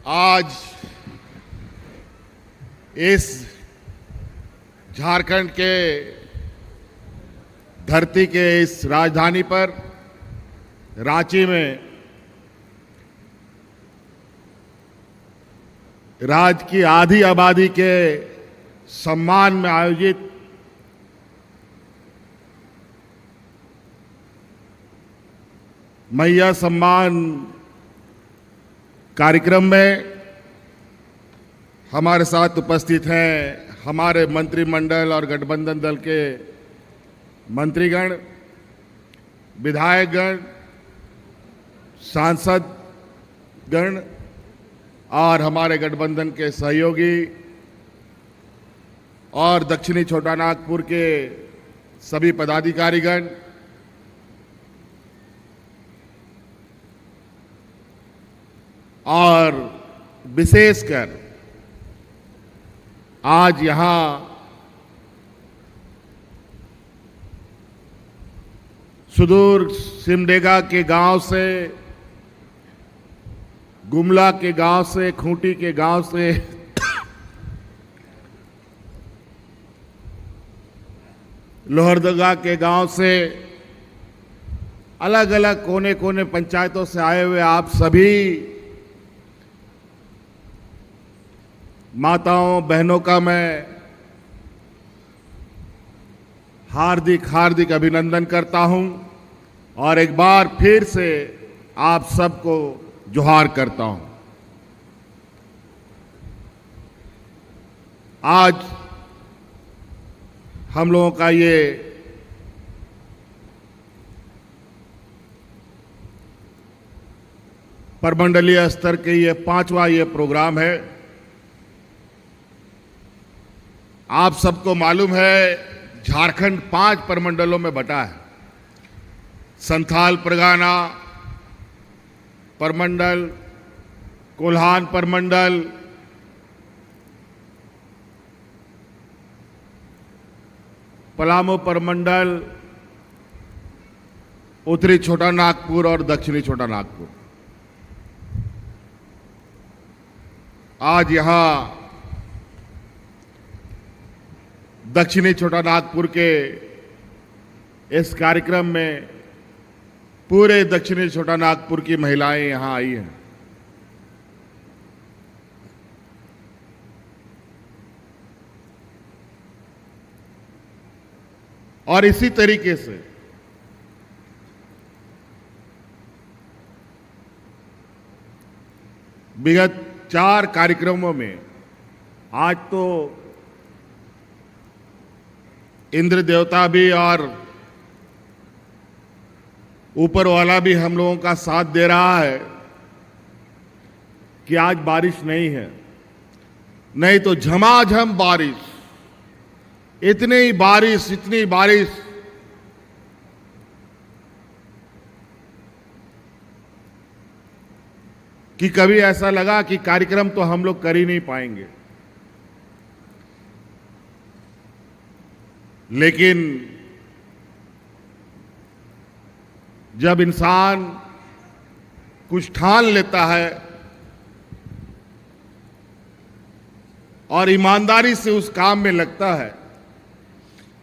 आज इस झारखंड के धरती के इस राजधानी पर रांची में राज्य की आधी आबादी के सम्मान में आयोजित मैया सम्मान कार्यक्रम में हमारे साथ उपस्थित हैं हमारे मंत्रिमंडल और गठबंधन दल के मंत्रीगण, विधायकगण, सांसदगण और हमारे गठबंधन के सहयोगी और दक्षिणी छोटानागपुर के सभी पदाधिकारीगण, और विशेषकर आज यहां सुदूर सिमडेगा के गांव से, गुमला के गांव से, खूंटी के गांव से, लोहरदगा के गांव से, अलग अलग कोने कोने पंचायतों से आए हुए आप सभी माताओं बहनों का मैं हार्दिक हार्दिक अभिनंदन करता हूं और एक बार फिर से आप सबको जोहार करता हूं। आज हम लोगों का ये परमंडलीय स्तर के ये 5वां ये प्रोग्राम है। आप सबको मालूम है झारखंड 5 परमंडलों में बटा है। संथाल परगना परमंडल, कोल्हान परमंडल, पलामू परमंडल, उत्तरी छोटा नागपुर और दक्षिणी छोटा नागपुर। आज यहां दक्षिणी छोटा नागपुर के इस कार्यक्रम में पूरे दक्षिणी छोटा नागपुर की महिलाएं यहां आई हैं। और इसी तरीके से विगत 4 कार्यक्रमों में आज तो इंद्र देवता भी और ऊपर वाला भी हम लोगों का साथ दे रहा है कि आज बारिश नहीं है, नहीं तो झमाझम बारिश, इतनी बारिश कि कभी ऐसा लगा कि कार्यक्रम तो हम लोग कर ही नहीं पाएंगे। लेकिन जब इंसान कुछ ठान लेता है और ईमानदारी से उस काम में लगता है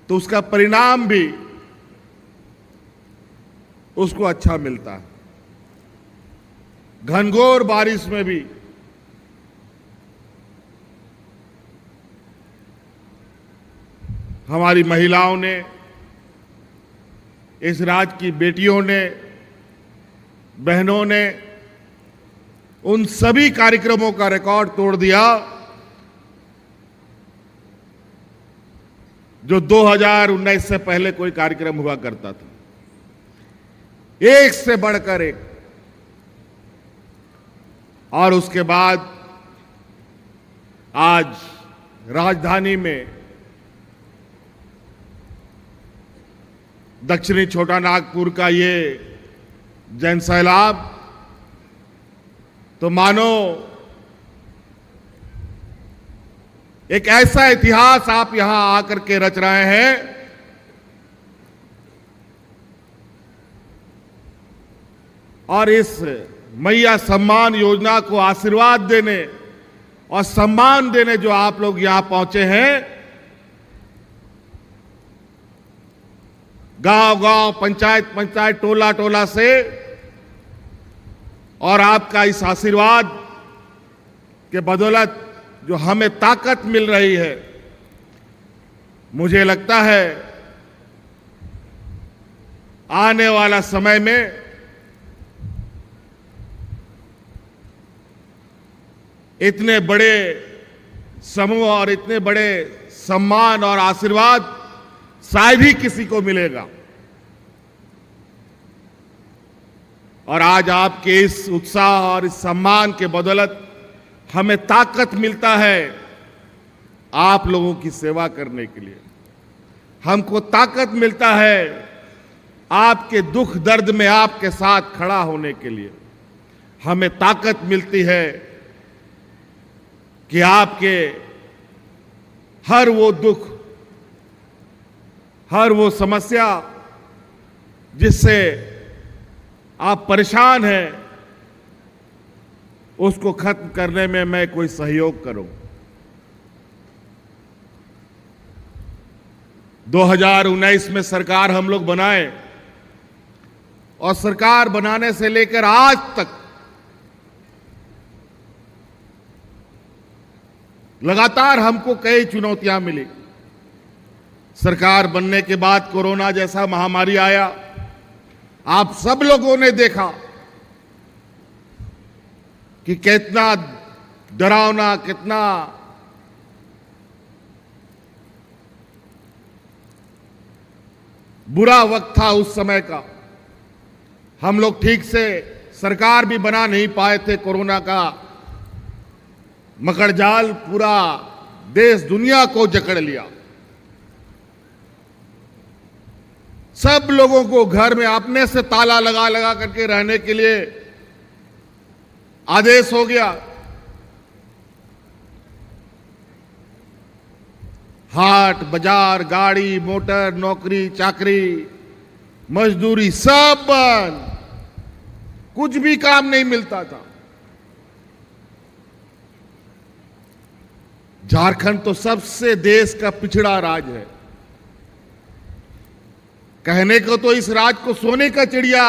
तो उसका परिणाम भी उसको अच्छा मिलता है। घनघोर बारिश में भी हमारी महिलाओं ने, इस राज्य की बेटियों ने, बहनों ने उन सभी कार्यक्रमों का रिकॉर्ड तोड़ दिया जो 2019 से पहले कोई कार्यक्रम हुआ करता था, एक से बढ़कर एक। और उसके बाद आज राजधानी में दक्षिणी छोटा नागपुर का ये जन सैलाब तो मानो एक ऐसा इतिहास आप यहां आकर के रच रहे हैं और इस मैया सम्मान योजना को आशीर्वाद देने और सम्मान देने जो आप लोग यहां पहुंचे हैं, गांव गांव, पंचायत पंचायत, टोला टोला से, और आपका इस आशीर्वाद के बदौलत जो हमें ताकत मिल रही है, मुझे लगता है आने वाला समय में इतने बड़े समूह और इतने बड़े सम्मान और आशीर्वाद शायद ही किसी को मिलेगा। और आज आपके इस उत्साह और इस सम्मान के बदौलत हमें ताकत मिलता है आप लोगों की सेवा करने के लिए। हमको ताकत मिलता है आपके दुख दर्द में आपके साथ खड़ा होने के लिए। हमें ताकत मिलती है कि आपके हर वो दुख, हर वो समस्या जिससे आप परेशान हैं, उसको खत्म करने में मैं कोई सहयोग करूं। 2019 में सरकार हम लोग बनाए और सरकार बनाने से लेकर आज तक लगातार हमको कई चुनौतियां मिली। सरकार बनने के बाद कोरोना जैसा महामारी आया, आप सब लोगों ने देखा कि कितना डरावना, कितना बुरा वक्त था उस समय का। हम लोग ठीक से सरकार भी बना नहीं पाए थे। कोरोना का मकड़जाल पूरा देश दुनिया को जकड़ लिया। सब लोगों को घर में अपने से ताला लगा लगा करके रहने के लिए आदेश हो गया। हाट बाजार, गाड़ी मोटर, नौकरी चाकरी, मजदूरी सब बंद, कुछ भी काम नहीं मिलता था। झारखंड तो सबसे देश का पिछड़ा राज्य है। कहने को तो इस राज्य को सोने का चिड़िया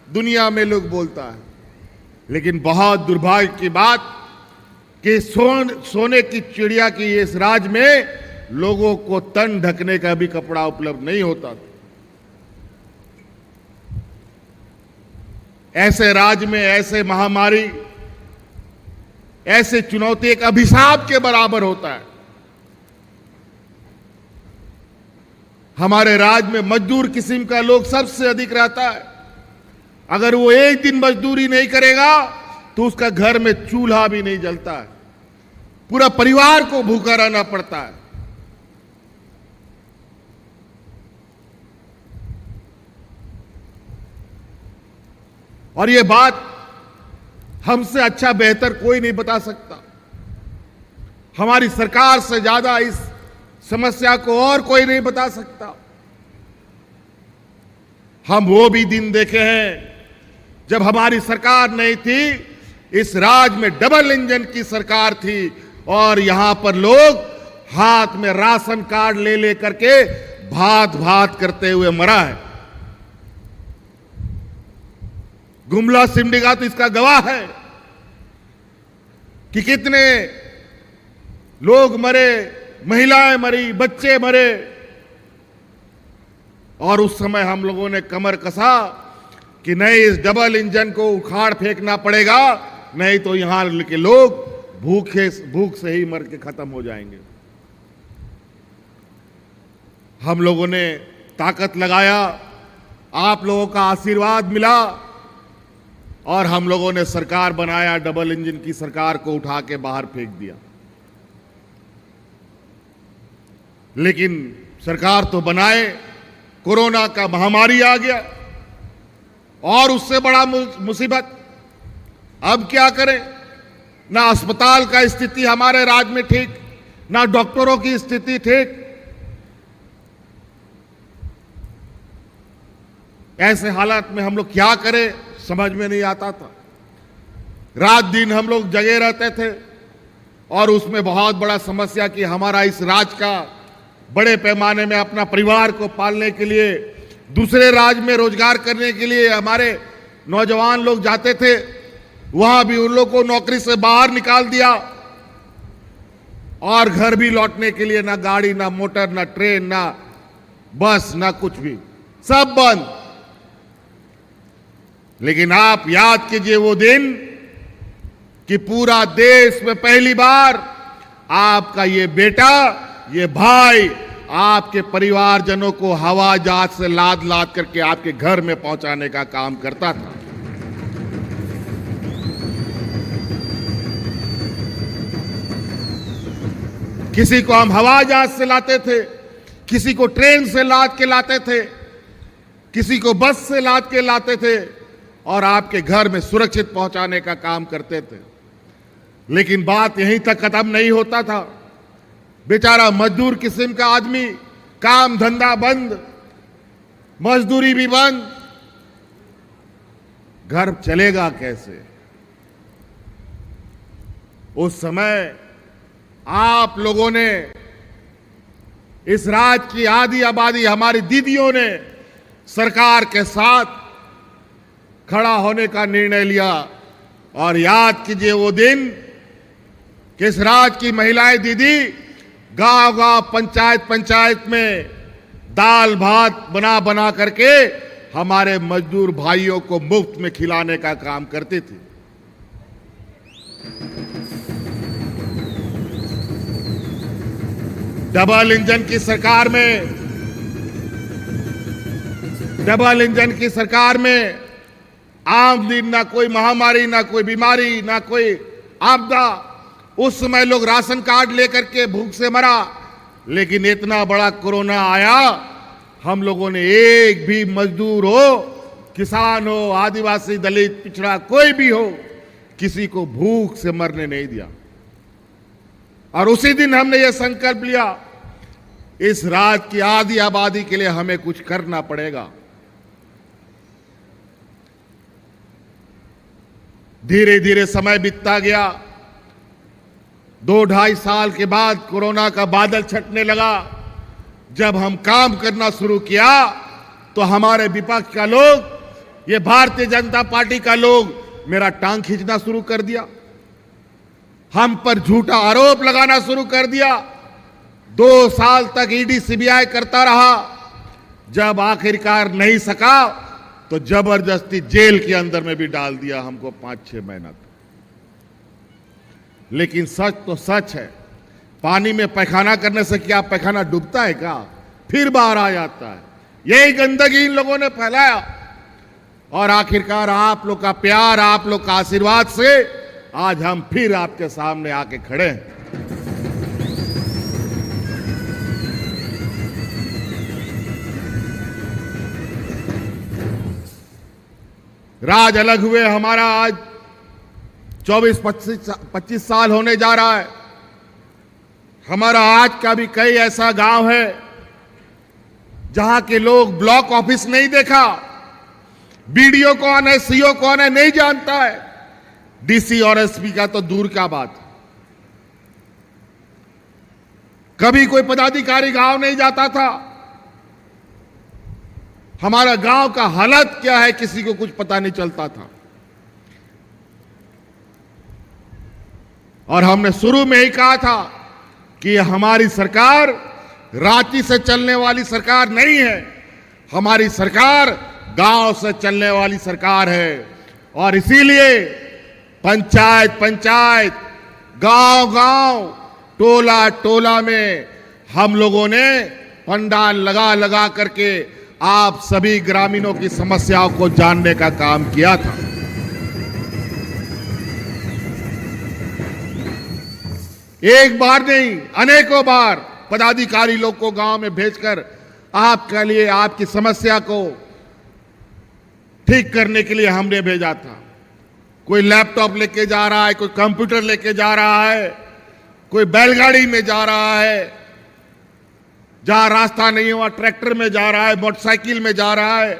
दुनिया में लोग बोलता है, लेकिन बहुत दुर्भाग्य की बात कि सोने की चिड़िया की इस राज्य में लोगों को तन ढकने का भी कपड़ा उपलब्ध नहीं होता था। ऐसे राज्य में ऐसे महामारी, ऐसे चुनौती एक अभिशाप के बराबर होता है। हमारे राज्य में मजदूर किस्म का लोग सबसे अधिक रहता है। अगर वो एक दिन मजदूरी नहीं करेगा तो उसका घर में चूल्हा भी नहीं जलता है, पूरा परिवार को भूखा रहना पड़ता है। और ये बात हमसे अच्छा बेहतर कोई नहीं बता सकता। हमारी सरकार से ज्यादा इस समस्या को और कोई नहीं बता सकता। हम वो भी दिन देखे हैं जब हमारी सरकार नहीं थी, इस राज्य में डबल इंजन की सरकार थी और यहां पर लोग हाथ में राशन कार्ड ले लेकर के भात भात करते हुए मरा है। गुमला सिमडेगा तो इसका गवाह है कि कितने लोग मरे, महिलाएं मरी, बच्चे मरे। और उस समय हम लोगों ने कमर कसा कि नहीं, इस डबल इंजन को उखाड़ फेंकना पड़ेगा, नहीं तो यहां के लोग भूख से ही मर के खत्म हो जाएंगे। हम लोगों ने ताकत लगाया, आप लोगों का आशीर्वाद मिला और हम लोगों ने सरकार बनाया। डबल इंजन की सरकार को उठा के बाहर फेंक दिया। लेकिन सरकार तो बनाए, कोरोना का महामारी आ गया और उससे बड़ा मुसीबत। अब क्या करें? ना अस्पताल का स्थिति हमारे राज्य में ठीक, ना डॉक्टरों की स्थिति ठीक। ऐसे हालात में हम लोग क्या करें समझ में नहीं आता था। रात दिन हम लोग जगे रहते थे और उसमें बहुत बड़ा समस्या कि हमारा इस राज्य का बड़े पैमाने में अपना परिवार को पालने के लिए दूसरे राज्य में रोजगार करने के लिए हमारे नौजवान लोग जाते थे, वहां भी उन लोग को नौकरी से बाहर निकाल दिया और घर भी लौटने के लिए ना गाड़ी, ना मोटर, ना ट्रेन, ना बस, ना कुछ भी, सब बंद। लेकिन आप याद कीजिए वो दिन कि पूरा देश में पहली बार आपका ये बेटा, ये भाई आपके परिवारजनों को हवाई जहाज से लाद लाद करके आपके घर में पहुंचाने का काम करता था। किसी को हम हवाई जहाज से लाते थे, किसी को ट्रेन से लाद के लाते थे, किसी को बस से लाद के लाते थे और आपके घर में सुरक्षित पहुंचाने का काम करते थे। लेकिन बात यहीं तक खत्म नहीं होता था। बेचारा मजदूर किस्म का आदमी, काम धंधा बंद, मजदूरी भी बंद, घर चलेगा कैसे? उस समय आप लोगों ने, इस राज्य की आधी आबादी हमारी दीदियों ने सरकार के साथ खड़ा होने का निर्णय लिया। और याद कीजिए वो दिन कि इस राज्य की महिलाएं दीदी गांव गांव, पंचायत पंचायत में दाल भात बना बना करके हमारे मजदूर भाइयों को मुफ्त में खिलाने का काम करती थी। डबल इंजन की सरकार में आम दिन ना कोई महामारी, ना कोई बीमारी, ना कोई आपदा, उस समय लोग राशन कार्ड लेकर के भूख से मरा। लेकिन इतना बड़ा कोरोना आया, हम लोगों ने एक भी मजदूर हो, किसान हो, आदिवासी, दलित, पिछड़ा, कोई भी हो, किसी को भूख से मरने नहीं दिया। और उसी दिन हमने यह संकल्प लिया, इस राज्य की आधी आबादी के लिए हमें कुछ करना पड़ेगा। धीरे धीरे समय बीतता गया। 2-2.5 साल के बाद कोरोना का बादल छटने लगा। जब हम काम करना शुरू किया तो हमारे विपक्ष का लोग, ये भारतीय जनता पार्टी का लोग मेरा टांग खींचना शुरू कर दिया, हम पर झूठा आरोप लगाना शुरू कर दिया। 2 साल तक ईडी सीबीआई करता रहा। जब आखिरकार नहीं सका तो जबरदस्ती जेल के अंदर में भी डाल दिया हमको 5-6 महीना तक। लेकिन सच तो सच है, पानी में पैखाना करने से क्या पैखाना डूबता है क्या? फिर बाहर आ जाता है। यही गंदगी इन लोगों ने फैलाया और आखिरकार आप लोग का प्यार, आप लोग का आशीर्वाद से आज हम फिर आपके सामने आके खड़े हैं। राज अलग हुए हमारा आज 24-25 साल होने जा रहा है। हमारा आज का भी कई ऐसा गांव है जहां के लोग ब्लॉक ऑफिस नहीं देखा, बीडीओ कौन है, सीओ कौन है नहीं जानता है, डीसी और एसपी का तो दूर का बात। कभी कोई पदाधिकारी गांव नहीं जाता था। हमारा गांव का हालत क्या है किसी को कुछ पता नहीं चलता था। और हमने शुरू में ही कहा था कि हमारी सरकार रांची से चलने वाली सरकार नहीं है, हमारी सरकार गांव से चलने वाली सरकार है। और इसीलिए पंचायत पंचायत, गांव गांव, टोला टोला में हम लोगों ने पंडाल लगा लगा करके आप सभी ग्रामीणों की समस्याओं को जानने का काम किया था। एक बार नहीं, अनेकों बार पदाधिकारी लोग को गांव में भेजकर आपके लिए, आपकी समस्या को ठीक करने के लिए हमने भेजा था। कोई लैपटॉप लेके जा रहा है, कोई कंप्यूटर लेके जा रहा है, कोई बैलगाड़ी में जा रहा है, जहां रास्ता नहीं हुआ ट्रैक्टर में जा रहा है, मोटरसाइकिल में जा रहा है,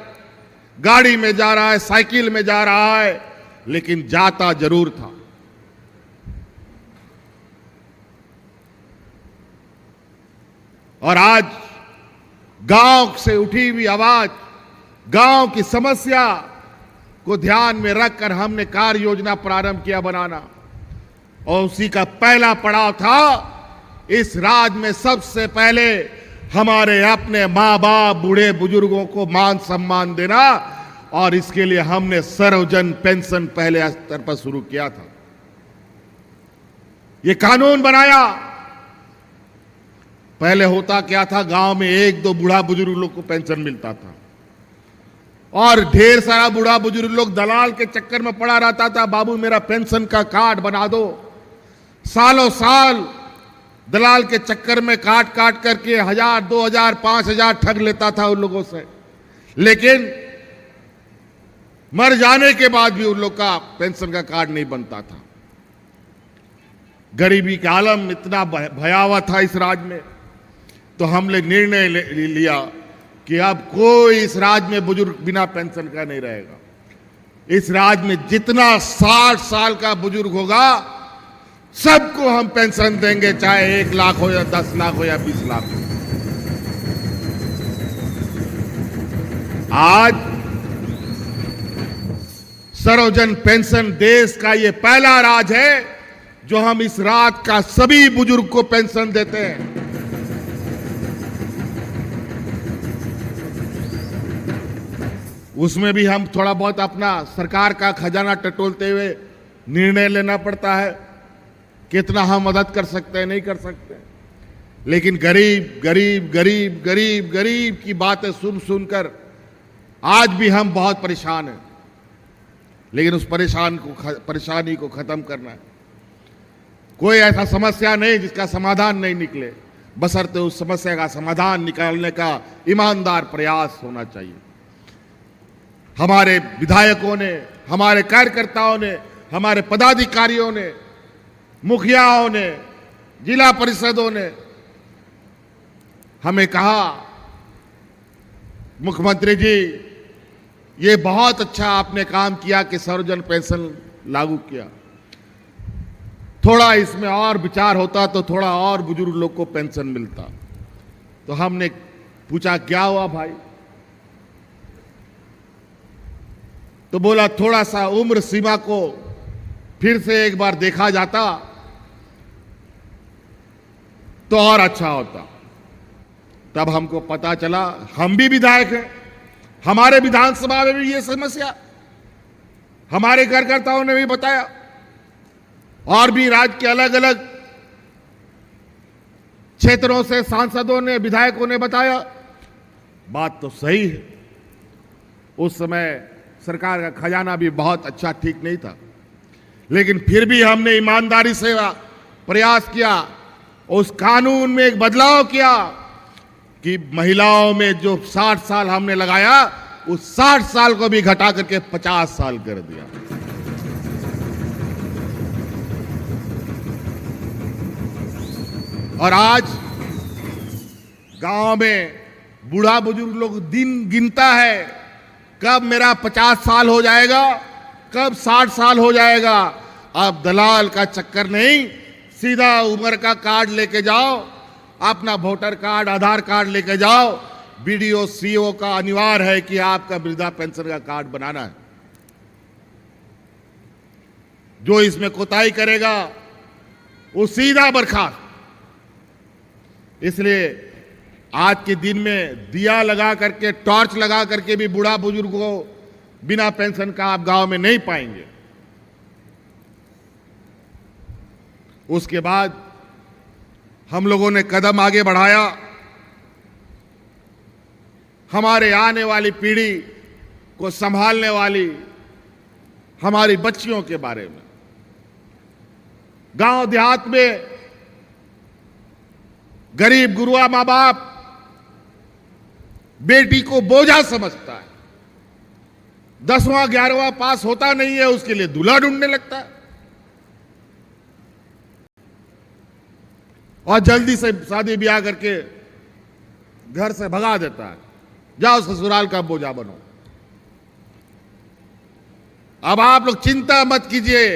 गाड़ी में जा रहा है, साइकिल में जा रहा है, लेकिन जाता जरूर था। और आज गांव से उठी हुई आवाज, गांव की समस्या को ध्यान में रखकर हमने कार्य योजना प्रारंभ किया बनाना, और उसी का पहला पड़ाव था इस राज्य में सबसे पहले हमारे अपने मां बाप बूढ़े बुजुर्गों को मान सम्मान देना, और इसके लिए हमने सर्वजन पेंशन पहले स्तर पर शुरू किया था। ये कानून बनाया। पहले होता क्या था, गांव में एक दो बूढ़ा बुजुर्ग लोग को पेंशन मिलता था और ढेर सारा बूढ़ा बुजुर्ग लोग दलाल के चक्कर में पड़ा रहता था, बाबू मेरा पेंशन का कार्ड बना दो। सालों साल दलाल के चक्कर में काट काट करके 1000, 2000, 5000 ठग लेता था उन लोगों से, लेकिन मर जाने के बाद भी उन लोग का पेंशन का कार्ड नहीं बनता था। गरीबी का आलम इतना भयावह था इस राज्य में, तो हमने निर्णय लिया कि अब कोई इस राज्य में बुजुर्ग बिना पेंशन का नहीं रहेगा। इस राज्य में जितना 60 साल का बुजुर्ग होगा सबको हम पेंशन देंगे, चाहे 1 लाख हो या 10 लाख हो या 20 लाख हो। आज सर्वजन पेंशन देश का ये पहला राज्य है जो हम इस राज्य का सभी बुजुर्ग को पेंशन देते हैं। उसमें भी हम थोड़ा बहुत अपना सरकार का खजाना टटोलते हुए निर्णय लेना पड़ता है, कितना हम मदद कर सकते हैं, नहीं कर सकते। लेकिन गरीब गरीब गरीब गरीब गरीब की बातें सुन सुनकर आज भी हम बहुत परेशान हैं, लेकिन उस परेशानी को खत्म करना है। कोई ऐसा समस्या नहीं जिसका समाधान नहीं निकले, बशर्ते उस समस्या का समाधान निकालने का ईमानदार प्रयास होना चाहिए। हमारे विधायकों ने, हमारे कार्यकर्ताओं ने, हमारे पदाधिकारियों ने, मुखियाओं ने, जिला परिषदों ने हमें कहा, मुख्यमंत्री जी ये बहुत अच्छा आपने काम किया कि सर्वजन पेंशन लागू किया, थोड़ा इसमें और विचार होता तो थोड़ा और बुजुर्ग लोग को पेंशन मिलता। तो हमने पूछा क्या हुआ भाई, तो बोला थोड़ा सा उम्र सीमा को फिर से एक बार देखा जाता तो और अच्छा होता। तब हमको पता चला, हम भी विधायक हैं, हमारे विधानसभा में भी ये समस्या हमारे कार्यकर्ताओं ने भी बताया, और भी राज्य के अलग अलग क्षेत्रों से सांसदों ने, विधायकों ने बताया। बात तो सही है, उस समय सरकार का खजाना भी बहुत अच्छा ठीक नहीं था, लेकिन फिर भी हमने ईमानदारी से प्रयास किया, उस कानून में एक बदलाव किया कि महिलाओं में जो 60 साल हमने लगाया उस 60 साल को भी घटा करके 50 साल कर दिया। और आज गांव में बूढ़ा बुजुर्ग लोग दिन गिनता है, कब मेरा 50 साल हो जाएगा, कब 60 साल हो जाएगा। अब दलाल का चक्कर नहीं, सीधा उम्र का कार्ड लेके जाओ, अपना वोटर कार्ड, आधार कार्ड लेके जाओ, बीडीओ सीओ का अनिवार्य है कि आपका वृद्धा पेंशन का कार्ड बनाना है। जो इसमें कोताही करेगा वो सीधा बर्खास्त। इसलिए आज के दिन में दिया लगा करके, टॉर्च लगा करके भी बूढ़ा बुजुर्ग को बिना पेंशन का आप गांव में नहीं पाएंगे। उसके बाद हम लोगों ने कदम आगे बढ़ाया, हमारे आने वाली पीढ़ी को संभालने वाली हमारी बच्चियों के बारे में। गांव देहात में गरीब गुरुआ मां बाप बेटी को बोझा समझता है, 10वां 11वां पास होता नहीं है, उसके लिए दूल्हा ढूंढने लगता है और जल्दी से शादी ब्याह करके घर से भगा देता है, जाओ ससुराल का बोझा बनो। अब आप लोग चिंता मत कीजिए,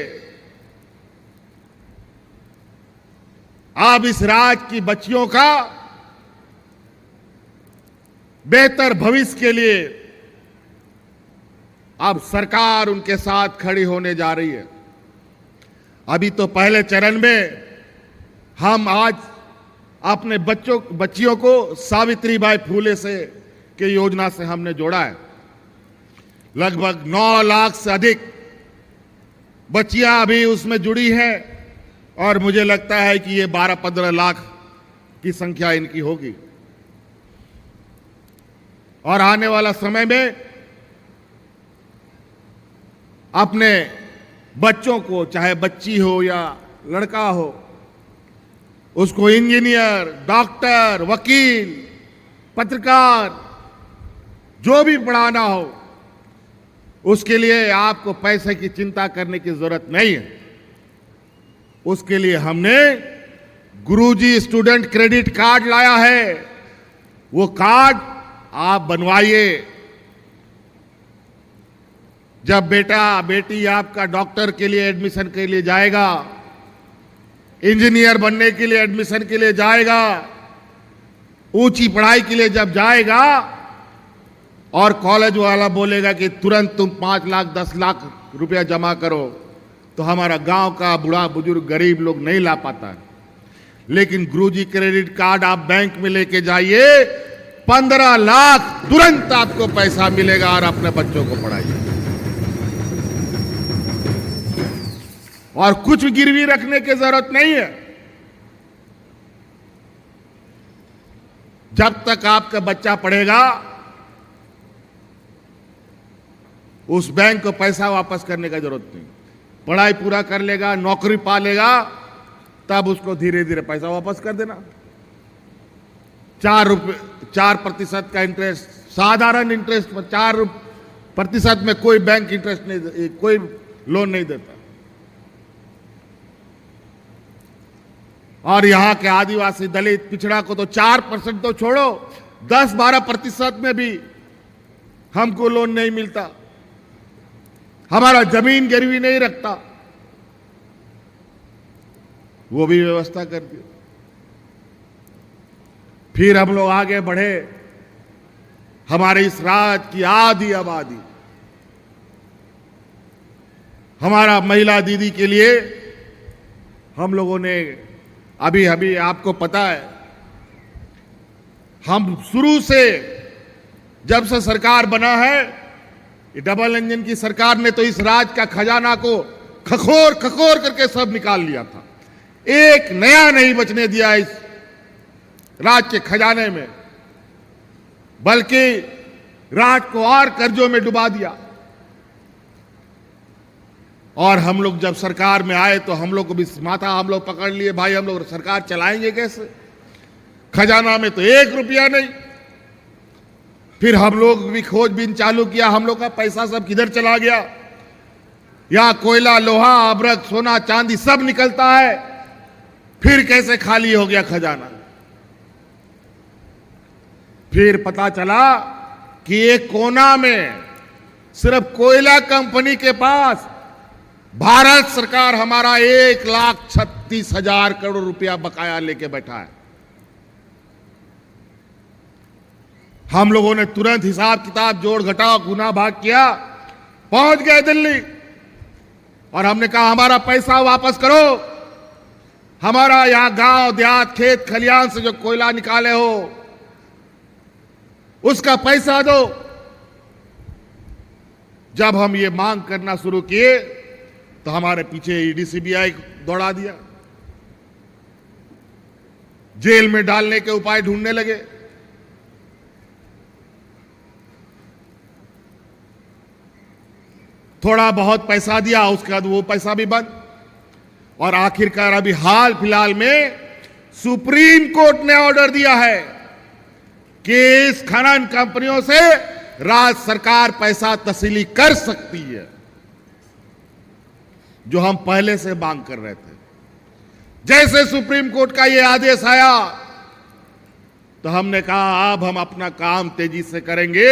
अब इस राज्य की बच्चियों का बेहतर भविष्य के लिए अब सरकार उनके साथ खड़ी होने जा रही है। अभी तो पहले चरण में हम आज अपने बच्चियों को सावित्रीबाई फूले से के योजना से हमने जोड़ा है। लगभग 9 लाख से अधिक बच्चियां अभी उसमें जुड़ी हैं और मुझे लगता है कि ये 12-15 लाख की संख्या इनकी होगी। और आने वाला समय में अपने बच्चों को, चाहे बच्ची हो या लड़का हो, उसको इंजीनियर, डॉक्टर, वकील, पत्रकार, जो भी पढ़ाना हो, उसके लिए आपको पैसे की चिंता करने की जरूरत नहीं है। उसके लिए हमने गुरुजी स्टूडेंट क्रेडिट कार्ड लाया है। वो कार्ड आप बनवाइए। जब बेटा बेटी आपका डॉक्टर के लिए एडमिशन के लिए जाएगा, इंजीनियर बनने के लिए एडमिशन के लिए जाएगा, ऊंची पढ़ाई के लिए जब जाएगा और कॉलेज वाला बोलेगा कि तुरंत तुम 5 लाख 10 लाख रुपया जमा करो, तो हमारा गांव का बूढ़ा बुजुर्ग गरीब लोग नहीं ला पाता है। लेकिन गुरुजी क्रेडिट कार्ड आप बैंक में लेके जाइए, 15 लाख तुरंत आपको पैसा मिलेगा और अपने बच्चों को पढ़ाइए। और कुछ गिरवी रखने की जरूरत नहीं है। जब तक आपका बच्चा पढ़ेगा, उस बैंक को पैसा वापस करने का जरूरत नहीं। पढ़ाई पूरा कर लेगा, नौकरी पा लेगा, तब उसको धीरे धीरे पैसा वापस कर देना। 4% का इंटरेस्ट, साधारण इंटरेस्ट पर 4% में कोई बैंक इंटरेस्ट नहीं, कोई लोन नहीं देता। और यहां के आदिवासी, दलित, पिछड़ा को तो 4% तो छोड़ो, 10-12% में भी हमको लोन नहीं मिलता। हमारा जमीन गिरवी नहीं रखता, वो भी व्यवस्था कर दी। फिर हम लोग आगे बढ़े। हमारे इस राज्य की आधी आबादी, हमारा महिला दीदी के लिए हम लोगों ने अभी आपको पता है, हम शुरू से जब से सरकार बना है, डबल इंजन की सरकार ने तो इस राज्य का खजाना को खखोर खखोर करके सब निकाल लिया था। एक नया नहीं बचने दिया इस राज्य के खजाने में, बल्कि राज्य को और कर्जों में डुबा दिया। और हम लोग जब सरकार में आए तो हम लोग को भी माथा हम लोग पकड़ लिए, भाई हम लोग सरकार चलाएंगे कैसे, खजाना में तो 1 रुपया नहीं। फिर हम लोग भी खोजबीन चालू किया, हम लोग का पैसा सब किधर चला गया। यहां कोयला, लोहा, अभ्रक, सोना, चांदी सब निकलता है, फिर कैसे खाली हो गया खजाना। फिर पता चला कि एक कोना में सिर्फ कोयला कंपनी के पास भारत सरकार हमारा 1,36,000 करोड़ रुपया बकाया लेके बैठा है। हम लोगों ने तुरंत हिसाब किताब जोड़ घटाव गुना भाग किया, पहुंच गए दिल्ली और हमने कहा हमारा पैसा वापस करो, हमारा यहां गांव देहात खेत खलियान से जो कोयला निकाले हो उसका पैसा दो। जब हम ये मांग करना शुरू किए तो हमारे पीछे ईडी सीबीआई दौड़ा दिया, जेल में डालने के उपाय ढूंढने लगे। थोड़ा बहुत पैसा दिया, उसके बाद वो पैसा भी बंद। और आखिरकार अभी हाल फिलहाल में सुप्रीम कोर्ट ने ऑर्डर दिया है कि इस खनन कंपनियों से राज्य सरकार पैसा तस्वीली कर सकती है, जो हम पहले से मांग कर रहे थे। जैसे सुप्रीम कोर्ट का यह आदेश आया तो हमने कहा अब हम अपना काम तेजी से करेंगे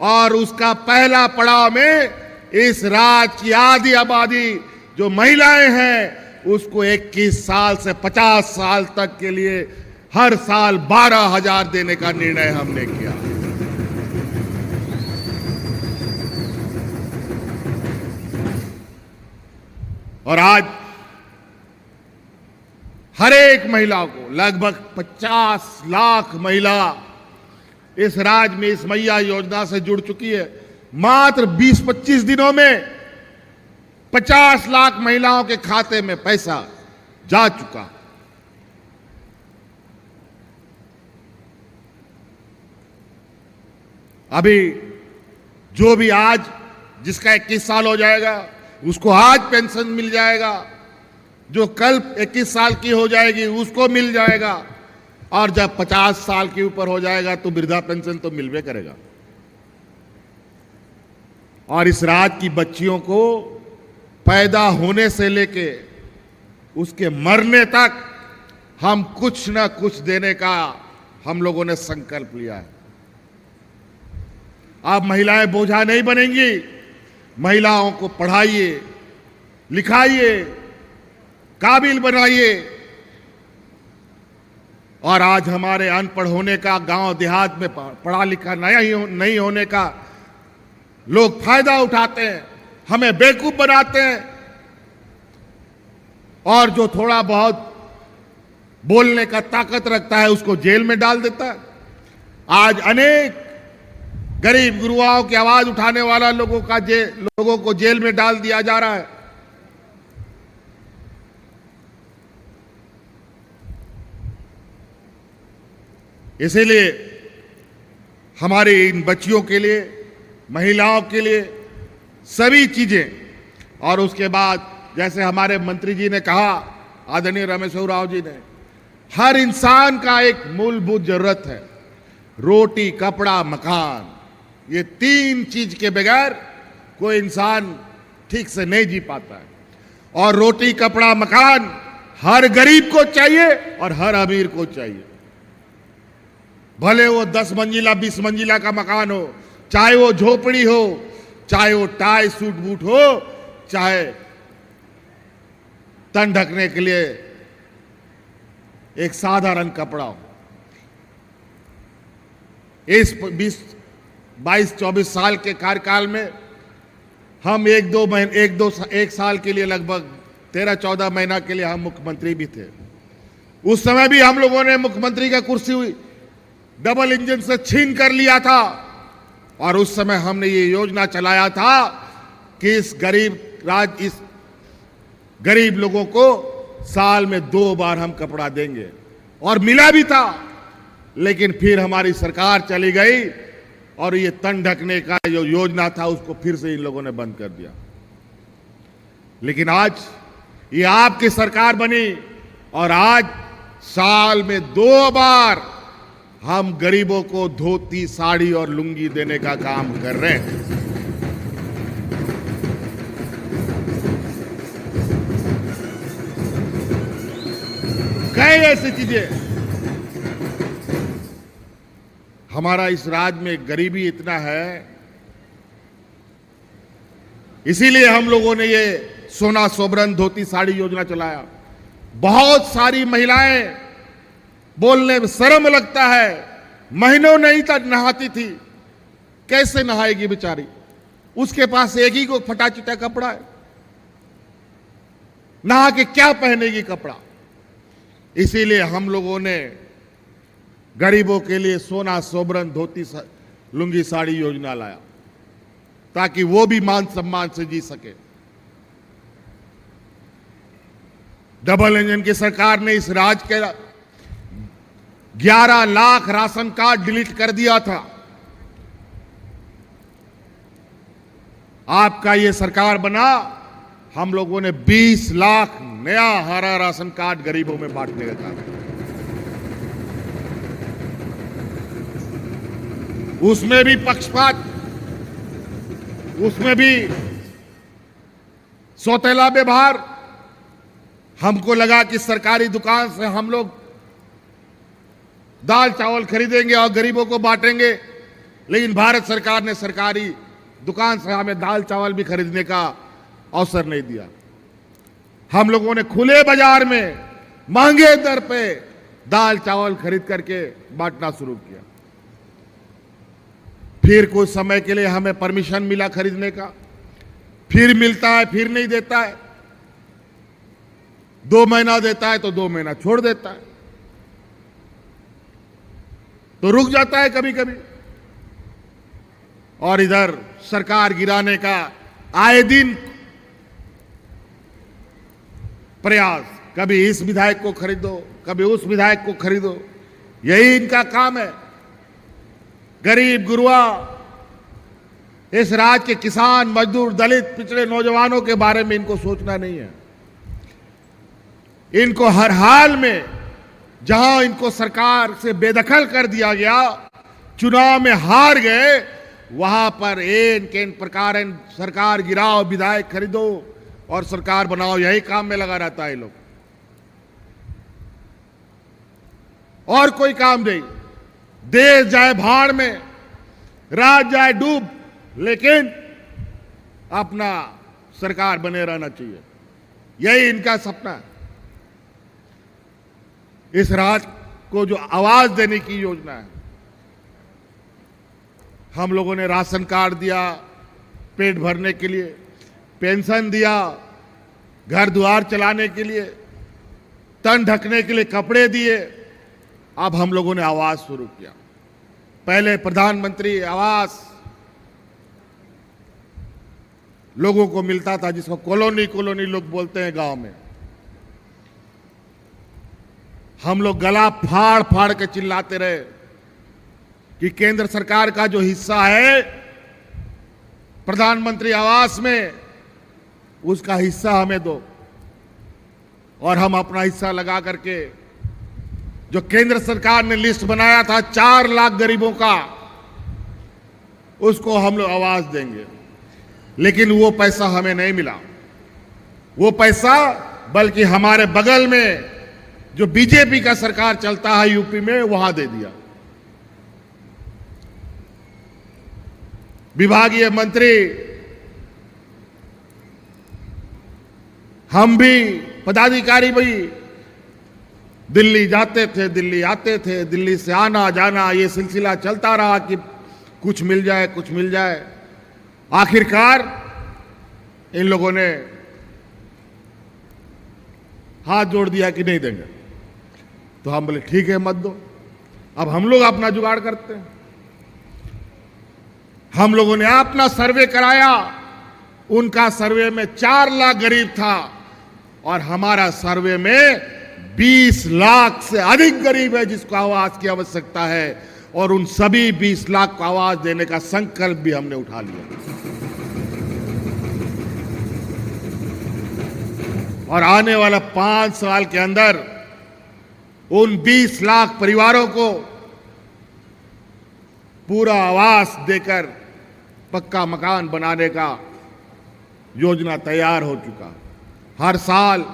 और उसका पहला पड़ाव में इस राज्य की आधी आबादी जो महिलाएं हैं उसको 21 साल से 50 साल तक के लिए हर साल 12,000 देने का निर्णय हमने किया। और आज हर एक महिला को लगभग 50 लाख महिला इस राज्य में इस मैया योजना से जुड़ चुकी है। मात्र 20-25 दिनों में 50 लाख महिलाओं के खाते में पैसा जा चुका। अभी जो भी आज जिसका 21 साल हो जाएगा उसको आज पेंशन मिल जाएगा, जो कल 21 साल की हो जाएगी उसको मिल जाएगा, और जब 50 साल के ऊपर हो जाएगा तो वृद्धा पेंशन तो मिलवे करेगा। और इस राज्य की बच्चियों को पैदा होने से लेके उसके मरने तक हम कुछ ना कुछ देने का हम लोगों ने संकल्प लिया है। अब महिलाएं बोझा नहीं बनेंगी। महिलाओं को पढ़ाइए, लिखाइए, काबिल बनाइए। और आज हमारे अनपढ़ होने का, गांव देहात में पढ़ा लिखा नहीं होने का लोग फायदा उठाते हैं, हमें बेवकूफ बनाते हैं, और जो थोड़ा बहुत बोलने का ताकत रखता है उसको जेल में डाल देता है। आज अनेक गरीब गुरुआओं की आवाज उठाने वाला लोगों को जेल में डाल दिया जा रहा है। इसीलिए हमारी इन बच्चियों के लिए, महिलाओं के लिए सभी चीजें, और उसके बाद जैसे हमारे मंत्री जी ने कहा, आदरणीय रामेश्वर राव जी ने, हर इंसान का एक मूलभूत जरूरत है, रोटी, कपड़ा, मकान। ये 3 चीज के बगैर कोई इंसान ठीक से नहीं जी पाता है। और रोटी, कपड़ा, मकान हर गरीब को चाहिए और हर अमीर को चाहिए। भले वो 10 मंजिला 20 मंजिला का मकान हो, चाहे वो झोपड़ी हो, चाहे वो टाई सूट बूट हो, चाहे तन ढकने के लिए एक साधारण कपड़ा हो। इस 22-24 साल के कार्यकाल में हम एक साल के लिए लगभग 13-14 महीना के लिए हम मुख्यमंत्री भी थे। उस समय भी हम लोगों ने मुख्यमंत्री का कुर्सी हुई डबल इंजन से छीन कर लिया था, और उस समय हमने ये योजना चलाया था कि इस गरीब लोगों को साल में 2 बार हम कपड़ा देंगे, और मिला भी था। लेकिन फिर हमारी सरकार चली गई और ये तन ढकने का जो योजना था उसको फिर से इन लोगों ने बंद कर दिया। लेकिन आज ये आपकी सरकार बनी और आज साल में 2 बार हम गरीबों को धोती, साड़ी और लुंगी देने का काम कर रहे हैं। कई ऐसी चीजें। हमारा इस राज्य में गरीबी इतना है, इसीलिए हम लोगों ने ये सोना सोबरन धोती साड़ी योजना चलाया। बहुत सारी महिलाएं, बोलने में शर्म लगता है, महीनों नहीं तक नहाती थी। कैसे नहाएगी बेचारी? उसके पास एक ही को फटा चिटा कपड़ा है, नहा के क्या पहनेगी कपड़ा? इसीलिए हम लोगों ने गरीबों के लिए सोना सोबरन धोती लुंगी साड़ी योजना लाया, ताकि वो भी मान सम्मान से जी सके। डबल इंजन की सरकार ने इस राज्य के 11 लाख राशन कार्ड डिलीट कर दिया था। आपका ये सरकार बना, हम लोगों ने 20 लाख नया हरा राशन कार्ड गरीबों में बांटने का काम किया। उसमें भी पक्षपात, उसमें भी सौतेला व्यवहार। हमको लगा कि सरकारी दुकान से हम लोग दाल चावल खरीदेंगे और गरीबों को बांटेंगे, लेकिन भारत सरकार ने सरकारी दुकान से हमें दाल चावल भी खरीदने का अवसर नहीं दिया। हम लोगों ने खुले बाजार में महंगे दर पे दाल चावल खरीद करके बांटना शुरू किया। फिर कुछ समय के लिए हमें परमिशन मिला खरीदने का, फिर मिलता है, फिर नहीं देता है, 2 महीना देता है तो 2 महीना छोड़ देता है, तो रुक जाता है कभी कभी। और इधर सरकार गिराने का आए दिन प्रयास, कभी इस विधायक को खरीदो, कभी उस विधायक को खरीदो, यही इनका काम है। गरीब गुरुआ, इस राज्य के किसान, मजदूर, दलित, पिछड़े नौजवानों के बारे में इनको सोचना नहीं है। इनको हर हाल में, जहां इनको सरकार से बेदखल कर दिया गया, चुनाव में हार गए, वहां पर एन केन प्रकार सरकार गिराओ, विधायक खरीदो और सरकार बनाओ, यही काम में लगा रहता है लोग, और कोई काम नहीं। देश जाए भाड़ में, राज्य जाए डूब, लेकिन अपना सरकार बने रहना चाहिए, यही इनका सपना है। इस राज्य को जो आवाज देने की योजना है, हम लोगों ने राशन कार्ड दिया पेट भरने के लिए, पेंशन दिया घर द्वार चलाने के लिए, तन ढकने के लिए कपड़े दिए। अब हम लोगों ने आवाज शुरू किया। पहले प्रधानमंत्री आवास लोगों को मिलता था, जिसको कॉलोनी कॉलोनी लोग बोलते हैं गांव में। हम लोग गला फाड़ फाड़ के चिल्लाते रहे कि केंद्र सरकार का जो हिस्सा है प्रधानमंत्री आवास में, उसका हिस्सा हमें दो। और हम अपना हिस्सा लगा करके, जो केंद्र सरकार ने लिस्ट बनाया था 4 लाख गरीबों का, उसको हम लोग आवाज देंगे। लेकिन वो पैसा हमें नहीं मिला। वो पैसा बल्कि हमारे बगल में जो बीजेपी का सरकार चलता है यूपी में, वहां दे दिया। विभागीय मंत्री, हम भी, पदाधिकारी भी दिल्ली जाते थे, दिल्ली आते थे, दिल्ली से आना जाना, ये सिलसिला चलता रहा कि कुछ मिल जाए, कुछ मिल जाए। आखिरकार इन लोगों ने हाथ जोड़ दिया कि नहीं देंगे। तो हम बोले ठीक है, मत दो। अब हम लोग अपना जुगाड़ करते हैं। हम लोगों ने अपना सर्वे कराया। उनका सर्वे में 4 लाख गरीब था और हमारा सर्वे में 20 लाख से अधिक गरीब है जिसको आवाज की आवश्यकता है। और उन सभी 20 लाख को आवाज देने का संकल्प भी हमने उठा लिया। और आने वाला 5 साल के अंदर उन 20 लाख परिवारों को पूरा आवास देकर पक्का मकान बनाने का योजना तैयार हो चुका। हर साल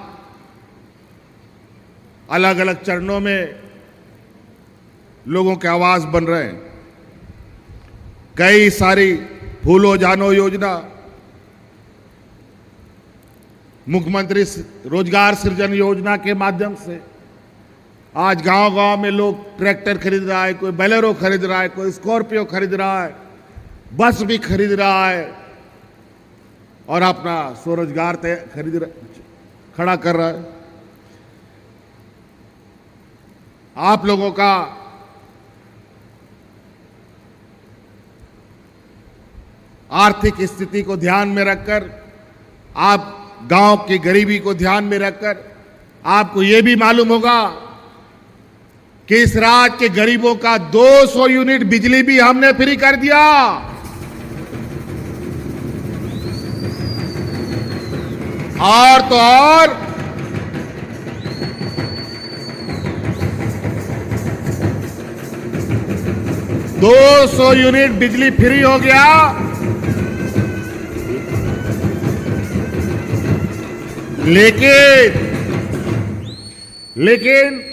अलग अलग चरणों में लोगों के आवास बन रहे हैं। कई सारी फूलो जानो योजना, मुख्यमंत्री रोजगार सृजन योजना के माध्यम से आज गांव-गांव में लोग ट्रैक्टर खरीद रहा है, कोई बोलेरो खरीद रहा है, कोई स्कॉर्पियो खरीद रहा है, बस भी खरीद रहा है और अपना स्वरोजगार खड़ा कर रहा है। आप लोगों का आर्थिक स्थिति को ध्यान में रखकर, आप गांव की गरीबी को ध्यान में रखकर, आपको यह भी मालूम होगा कि इस राज्य के गरीबों का 200 यूनिट बिजली भी हमने फ्री कर दिया। और तो और 200 यूनिट बिजली फ्री हो गया। लेकिन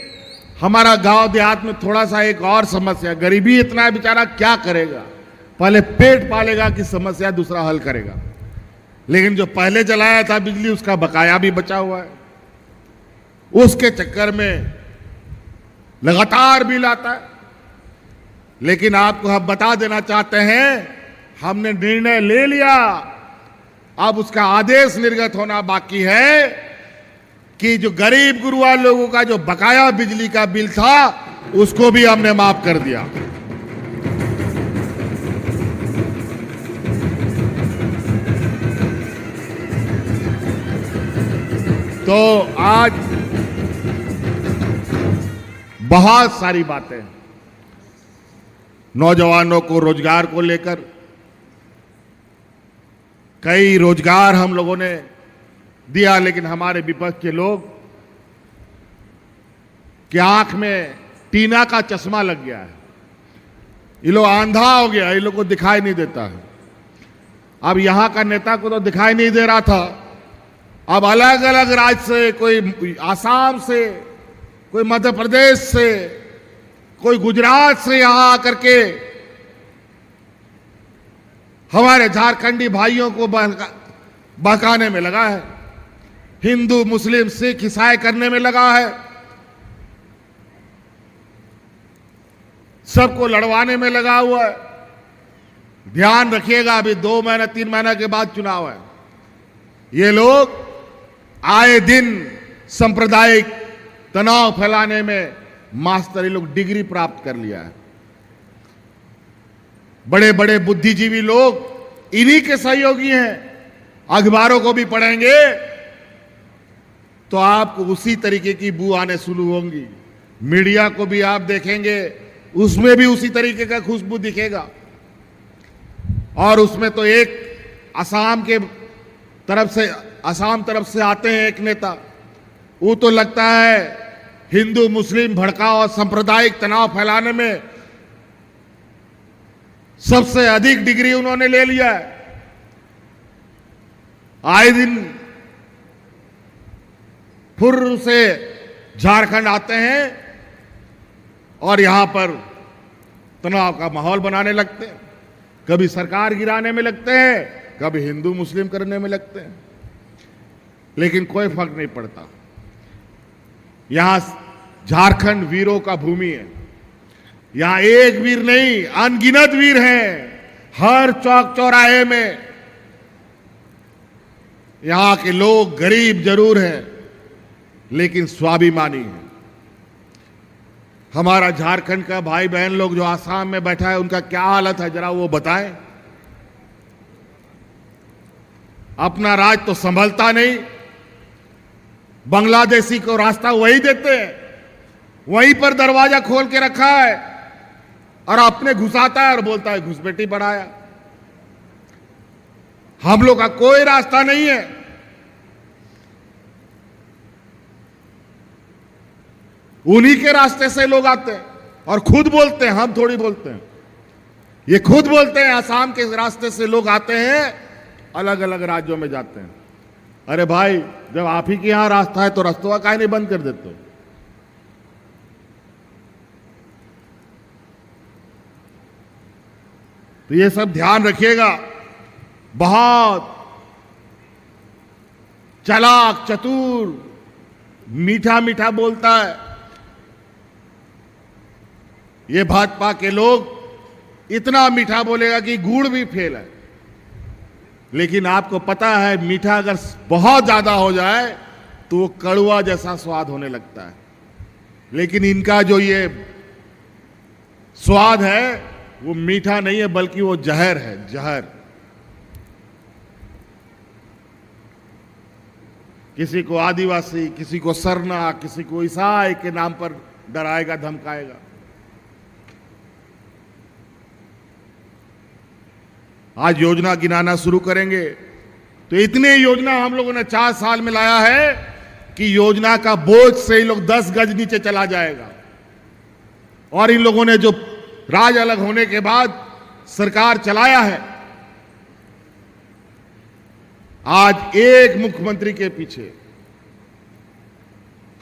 हमारा गांव देहात में थोड़ा सा एक और समस्या, गरीबी इतना है, बेचारा क्या करेगा, पहले पेट पालेगा कि समस्या दूसरा हल करेगा। लेकिन जो पहले चलाया था बिजली, उसका बकाया भी बचा हुआ है। उसके चक्कर में लगातार बिल आता है। लेकिन आपको हम बता देना चाहते हैं, हमने निर्णय ले लिया, अब उसका आदेश निर्गत होना बाकी है कि जो गरीब गुरुवार लोगों का जो बकाया बिजली का बिल था, उसको भी हमने माफ कर दिया। तो आज बहुत सारी बातें, नौजवानों को रोजगार को लेकर कई रोजगार हम लोगों ने दिया, लेकिन हमारे विपक्ष के लोग की आंख में टीना का चश्मा लग गया है। ये लोग अंधा हो गया, ये लोग को दिखाई नहीं देता है। अब यहां का नेता को तो दिखाई नहीं दे रहा था, अब अलग अलग राज्य से, कोई आसाम से, कोई मध्य प्रदेश से, कोई गुजरात से यहां आकर के हमारे झारखंडी भाइयों को बहकाने में लगा है, हिंदू मुस्लिम सिख ईसाई करने में लगा है, सबको लड़वाने में लगा हुआ है। ध्यान रखिएगा, अभी 2 महीना 3 महीना के बाद चुनाव है। ये लोग आए दिन सांप्रदायिक तनाव फैलाने में मास्टर, ये लोग डिग्री प्राप्त कर लिया है। बड़े बड़े बुद्धिजीवी लोग इन्हीं के सहयोगी हैं। अखबारों को भी पढ़ेंगे तो आपको उसी तरीके की बू आने शुरू होंगी। मीडिया को भी आप देखेंगे, उसमें भी उसी तरीके का खुशबू दिखेगा। और उसमें तो एक असम तरफ से आते हैं एक नेता, वो तो लगता है हिंदू मुस्लिम भड़काव और सांप्रदायिक तनाव फैलाने में सबसे अधिक डिग्री उन्होंने ले लिया है। आए दिन फुर्र से झारखंड आते हैं और यहां पर तनाव का माहौल बनाने लगते हैं, कभी सरकार गिराने में लगते हैं, कभी हिंदू मुस्लिम करने में लगते हैं। लेकिन कोई फर्क नहीं पड़ता। यहां झारखंड वीरों का भूमि है। यहां एक वीर नहीं, अनगिनत वीर हैं। हर चौक चौराहे में यहां के लोग गरीब जरूर हैं, लेकिन स्वाभिमानी हैं। हमारा झारखंड का भाई बहन लोग जो आसाम में बैठा है, उनका क्या हालत है जरा वो बताएं। अपना राज तो संभलता नहीं, बांग्लादेशी को रास्ता वही देते हैं, वहीं पर दरवाजा खोल के रखा है और अपने घुसाता है और बोलता है घुसपैठी बढ़ाया। हम लोग का कोई रास्ता नहीं है। उन्हीं के रास्ते से लोग आते हैं और खुद बोलते हैं, हम थोड़ी बोलते हैं, ये खुद बोलते हैं आसाम के रास्ते से लोग आते हैं, अलग अलग राज्यों में जाते हैं। अरे भाई, जब आप ही के यहां रास्ता है तो रास्तों काहे नहीं बंद कर देते हो? तो ये सब ध्यान रखिएगा। बहुत चालाक चतुर, मीठा मीठा बोलता है। ये भाजपा के लोग इतना मीठा बोलेगा कि गुड़ भी फेल है। लेकिन आपको पता है, मीठा अगर बहुत ज्यादा हो जाए तो वो कड़वा जैसा स्वाद होने लगता है। लेकिन इनका जो ये स्वाद है वो मीठा नहीं है, बल्कि वो जहर है, जहर। किसी को आदिवासी, किसी को सरना, किसी को ईसाई के नाम पर डराएगा, धमकाएगा। आज योजना गिनाना शुरू करेंगे तो इतने योजना हम लोगों ने 4 साल में लाया है कि योजना का बोझ से ही लोग 10 गज नीचे चला जाएगा। और इन लोगों ने जो राज अलग होने के बाद सरकार चलाया है, आज एक मुख्यमंत्री के पीछे,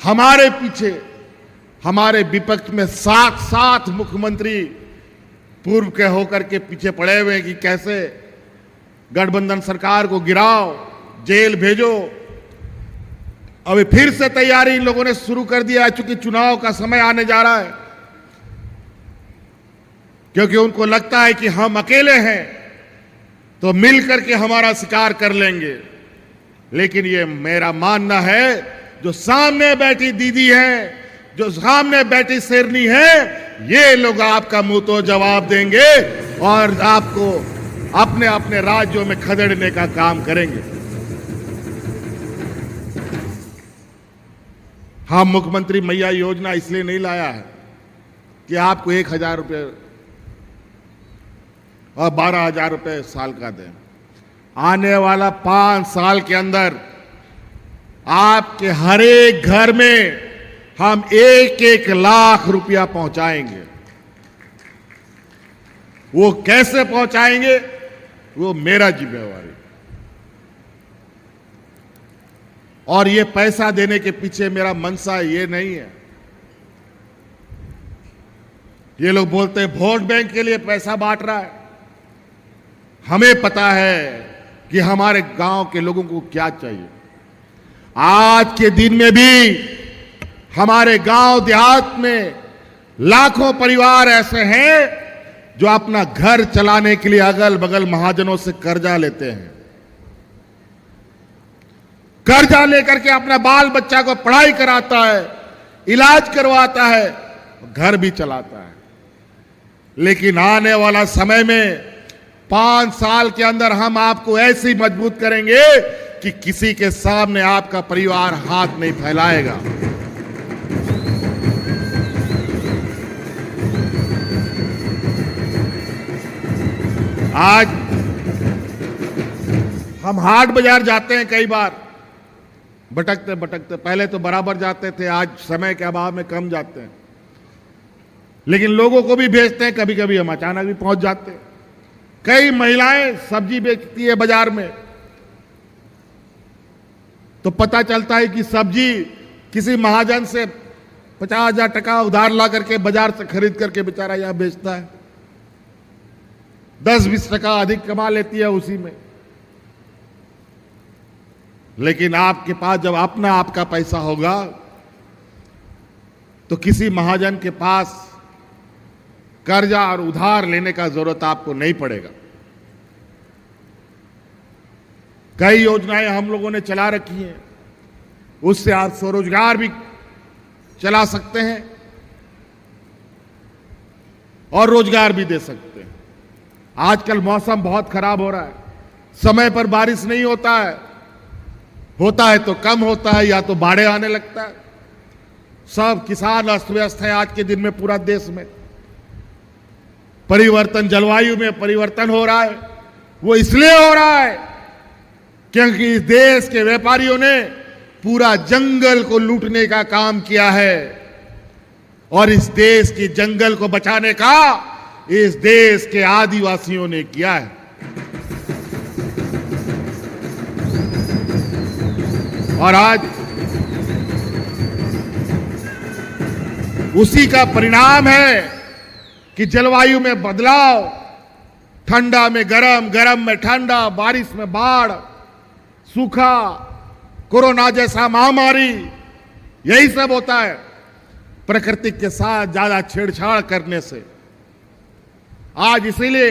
हमारे पीछे, हमारे विपक्ष में 7 मुख्यमंत्री पूर्व के होकर के पीछे पड़े हुए कि कैसे गठबंधन सरकार को गिराओ, जेल भेजो। अभी फिर से तैयारी इन लोगों ने शुरू कर दिया है, चूंकि चुनाव का समय आने जा रहा है, क्योंकि उनको लगता है कि हम अकेले हैं तो मिल करके हमारा शिकार कर लेंगे। लेकिन ये मेरा मानना है, जो सामने बैठी दीदी है, जो सामने बैठी शेरनी है, ये लोग आपका मुंह तो जवाब देंगे और आपको अपने अपने राज्यों में खदेड़ने का काम करेंगे। हम मुख्यमंत्री मैया योजना इसलिए नहीं लाया है कि आपको 1,000 रुपये और 12,000 रुपये साल का दें। आने वाला 5 साल के अंदर आपके हर एक घर में हम 1-1 लाख रुपया पहुंचाएंगे। वो कैसे पहुंचाएंगे, वो मेरा जिम्मेवारी। और ये पैसा देने के पीछे मेरा मनसा ये नहीं है। ये लोग बोलते हैं वोट बैंक के लिए पैसा बांट रहा है। हमें पता है कि हमारे गांव के लोगों को क्या चाहिए। आज के दिन में भी हमारे गांव देहात में लाखों परिवार ऐसे हैं जो अपना घर चलाने के लिए अगल बगल महाजनों से कर्जा लेते हैं। कर्जा लेकर के अपना बाल बच्चा को पढ़ाई कराता है, इलाज करवाता है, घर भी चलाता है। लेकिन आने वाला समय में 5 साल के अंदर हम आपको ऐसी मजबूत करेंगे कि किसी के सामने आपका परिवार हाथ नहीं फैलाएगा। आज हम हाट बाजार जाते हैं, कई बार भटकते भटकते, पहले तो बराबर जाते थे, आज समय के अभाव में कम जाते हैं, लेकिन लोगों को भी भेजते हैं। कभी कभी हम अचानक भी पहुंच जाते हैं। कई महिलाएं सब्जी बेचती है बाजार में, तो पता चलता है कि सब्जी किसी महाजन से 50,000 टका उधार ला करके बाजार से खरीद करके बेचारा यहां बेचता है, 10-20 टका अधिक कमा लेती है उसी में। लेकिन आपके पास जब अपना आपका पैसा होगा तो किसी महाजन के पास कर्जा और उधार लेने का जरूरत आपको नहीं पड़ेगा। कई योजनाएं हम लोगों ने चला रखी हैं, उससे आप स्वरोजगार भी चला सकते हैं और रोजगार भी दे सकते हैं। आजकल मौसम बहुत खराब हो रहा है, समय पर बारिश नहीं होता है तो कम होता है, या तो बाढ़ें आने लगता है। सब किसान अस्त व्यस्त है आज के दिन में। पूरा देश में परिवर्तन, जलवायु में परिवर्तन हो रहा है। वो इसलिए हो रहा है क्योंकि इस देश के व्यापारियों ने पूरा जंगल को लूटने का काम किया है, और इस देश की जंगल को बचाने का इस देश के आदिवासियों ने किया है। और आज उसी का परिणाम है कि जलवायु में बदलाव, ठंडा में गरम, गरम में ठंडा, बारिश में बाढ़, सूखा, कोरोना जैसा महामारी, यही सब होता है प्रकृति के साथ ज्यादा छेड़छाड़ करने से। आज इसीलिए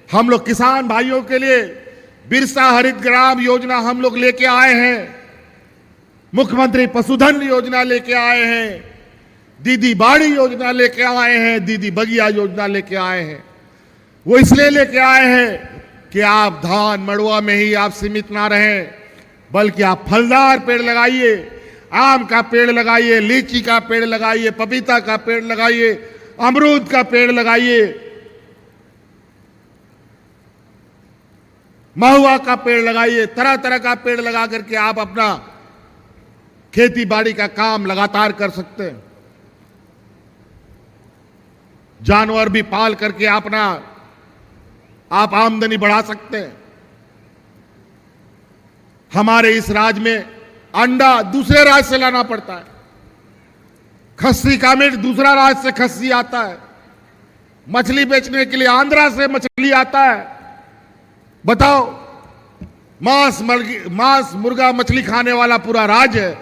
हम लोग किसान भाइयों के लिए बिरसा हरित ग्राम योजना हम लोग लेके आए हैं, मुख्यमंत्री पशुधन योजना लेके आए हैं, दीदी बाड़ी योजना लेके आए हैं, दीदी बगिया योजना लेके आए हैं। वो इसलिए लेके आए हैं कि आप धान मड़ुआ में ही आप सीमित ना रहें, बल्कि आप फलदार पेड़ लगाइए, आम का पेड़ लगाइए, लीची का पेड़ लगाइए, पपीता का पेड़ लगाइए, अमरूद का पेड़ लगाइए, महुआ का पेड़ लगाइए। तरह तरह का पेड़ लगा करके आप अपना खेती बाड़ी का काम लगातार कर सकते हैं। जानवर भी पाल करके अपना आप आमदनी बढ़ा सकते हैं। हमारे इस राज्य में अंडा दूसरे राज्य से लाना पड़ता है, खस्सी का मीट दूसरा राज्य से खस्सी आता है, मछली बेचने के लिए आंध्रा से मछली आता है। बताओ, मांस मुर्गा मछली खाने वाला पूरा राज्य है,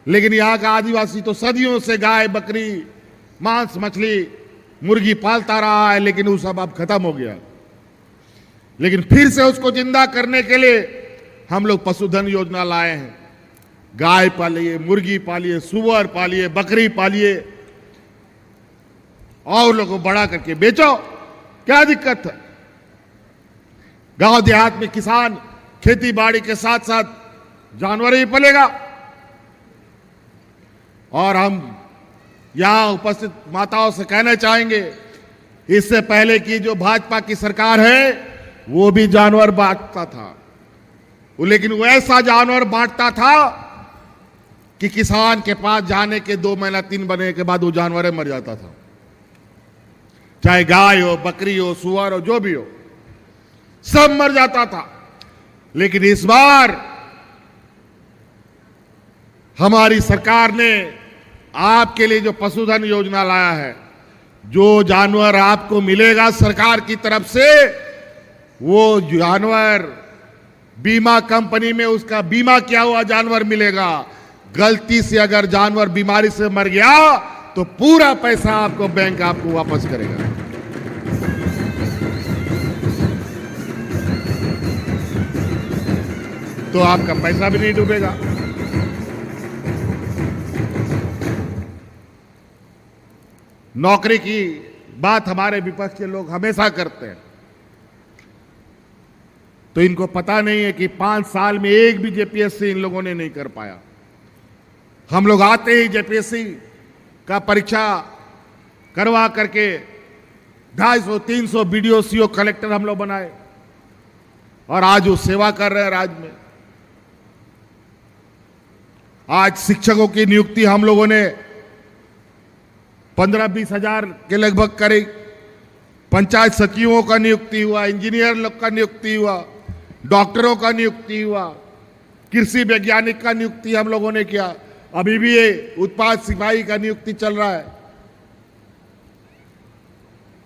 लेकिन यहां का आदिवासी तो सदियों से गाय बकरी मांस मछली मुर्गी पालता रहा है, लेकिन वो सब अब खत्म हो गया। लेकिन फिर से उसको जिंदा करने के लिए हम लोग पशुधन योजना लाए हैं। गाय पालिए, मुर्गी पालिए, सुअर पालिए, बकरी पालिए और लोगों को बड़ा करके बेचो, क्या दिक्कत है। गांव देहात में किसान खेती बाड़ी के साथ साथ जानवर ही पालेगा। और हम यहां उपस्थित माताओं से कहना चाहेंगे, इससे पहले की जो भाजपा की सरकार है वो भी जानवर बांटता था, लेकिन वो ऐसा जानवर बांटता था कि किसान के पास जाने के 2 महीना 3 महीने के बाद वो जानवर मर जाता था। चाहे गाय हो, बकरी हो, सुअर हो, जो भी हो, सब मर जाता था। लेकिन इस बार हमारी सरकार ने आपके लिए जो पशुधन योजना लाया है, जो जानवर आपको मिलेगा सरकार की तरफ से, वो जानवर बीमा कंपनी में उसका बीमा किया हुआ जानवर मिलेगा। गलती से अगर जानवर बीमारी से मर गया तो पूरा पैसा आपको बैंक आपको वापस करेगा। तो आपका पैसा भी नहीं डूबेगा। नौकरी की बात हमारे विपक्ष के लोग हमेशा करते हैं, तो इनको पता नहीं है कि 5 साल में एक भी जेपीएससी इन लोगों ने नहीं कर पाया। हम लोग आते ही जेपीएससी का परीक्षा करवा करके 250-300 बीडीओ सीओ कलेक्टर हम लोग बनाए और आज वो सेवा कर रहे हैं राज्य में। आज शिक्षकों की नियुक्ति हम लोगों ने 15-20 हजार के लगभग करी। पंचायत सचिवों का नियुक्ति हुआ, इंजीनियर लोग का नियुक्ति हुआ, डॉक्टरों का नियुक्ति हुआ, कृषि वैज्ञानिक का नियुक्ति हम लोगों ने किया। अभी भी ये उत्पाद सिपाही का नियुक्ति चल रहा है।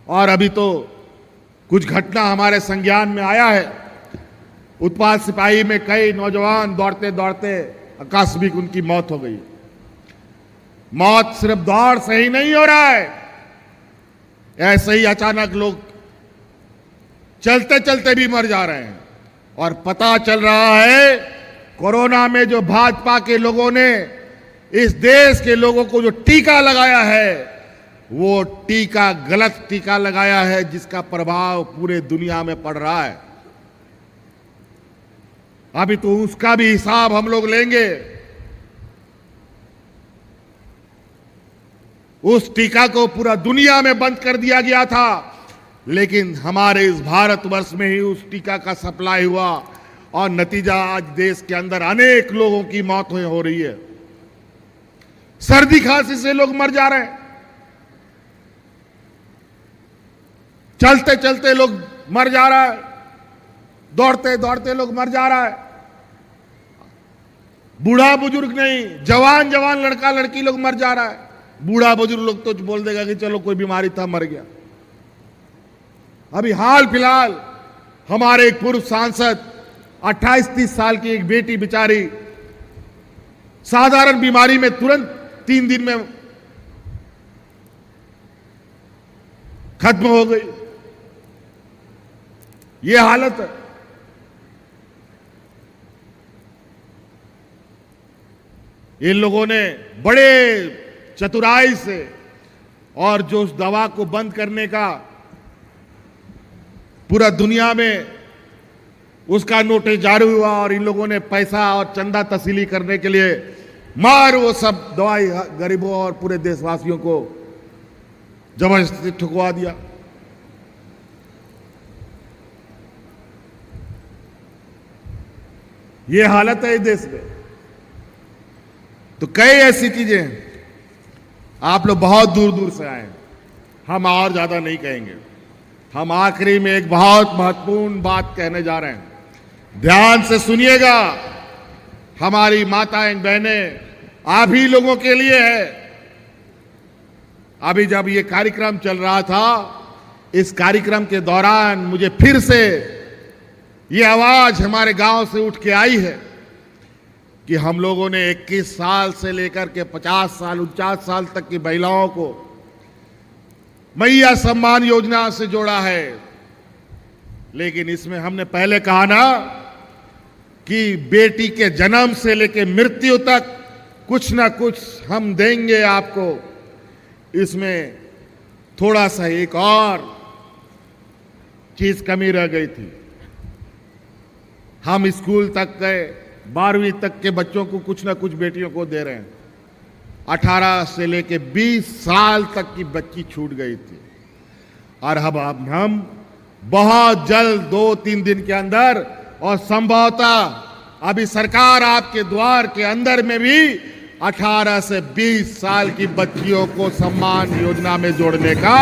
और अभी तो कुछ घटना हमारे संज्ञान में आया है। उत्पाद सिपाही में कई नौजवान दौड़ते दौड़ते आकस्मिक उनकी मौत हो गई। मौत सिर्फ दौड़ से ही नहीं हो रहा है, ऐसे ही अचानक लोग चलते चलते भी मर जा रहे हैं। और पता चल रहा है कोरोना में जो भाजपा के लोगों ने इस देश के लोगों को जो टीका लगाया है, वो टीका गलत टीका लगाया है, जिसका प्रभाव पूरे दुनिया में पड़ रहा है। अभी तो उसका भी हिसाब हम लोग लेंगे। उस टीका को पूरा दुनिया में बंद कर दिया गया था, लेकिन हमारे इस भारतवर्ष में ही उस टीका का सप्लाई हुआ और नतीजा आज देश के अंदर अनेक लोगों की मौत हो रही है। सर्दी खांसी से लोग मर जा रहे हैं, चलते चलते लोग मर जा रहा है, दौड़ते दौड़ते लोग मर जा रहा है। बूढ़ा बुजुर्ग नहीं, जवान जवान लड़का लड़की लोग मर जा रहा है। बूढ़ा बुजुर्ग लोग तो बोल देगा कि चलो कोई बीमारी था मर गया। अभी हाल फिलहाल हमारे एक पूर्व सांसद 28-30 साल की एक बेटी बेचारी साधारण बीमारी में तुरंत 3 दिन में खत्म हो गई। ये हालत है। इन लोगों ने बड़े चतुराई से और जो उस दवा को बंद करने का पूरा दुनिया में उसका नोटिस जारी हुआ और इन लोगों ने पैसा और चंदा तसीली करने के लिए मार वो सब दवाई गरीबों और पूरे देशवासियों को जबरदस्ती ठुकवा दिया। ये हालत है इस देश में। तो कई ऐसी चीजें हैं। आप लोग बहुत दूर दूर से आए हैं, हम और ज्यादा नहीं कहेंगे। हम आखिरी में एक बहुत महत्वपूर्ण बात कहने जा रहे हैं, ध्यान से सुनिएगा। हमारी माताएं बहनें आप ही लोगों के लिए है। अभी जब ये कार्यक्रम चल रहा था इस कार्यक्रम के दौरान मुझे फिर से ये आवाज हमारे गांव से उठ के आई है कि हम लोगों ने 21 साल से लेकर के 50 साल 49 साल तक की महिलाओं को मैया सम्मान योजना से जोड़ा है। लेकिन इसमें हमने पहले कहा ना कि बेटी के जन्म से लेकर मृत्यु तक कुछ ना कुछ हम देंगे आपको। इसमें थोड़ा सा एक और चीज कमी रह गई थी। हम स्कूल तक गए, 12वीं तक के बच्चों को कुछ ना कुछ बेटियों को दे रहे हैं। 18 से लेके 20 साल तक की बच्ची छूट गई थी। और अब हम बहुत जल्द 2-3 दिन के अंदर और संभवतः अभी सरकार आपके द्वार के अंदर में भी 18 से 20 साल की बच्चियों को सम्मान योजना में जोड़ने का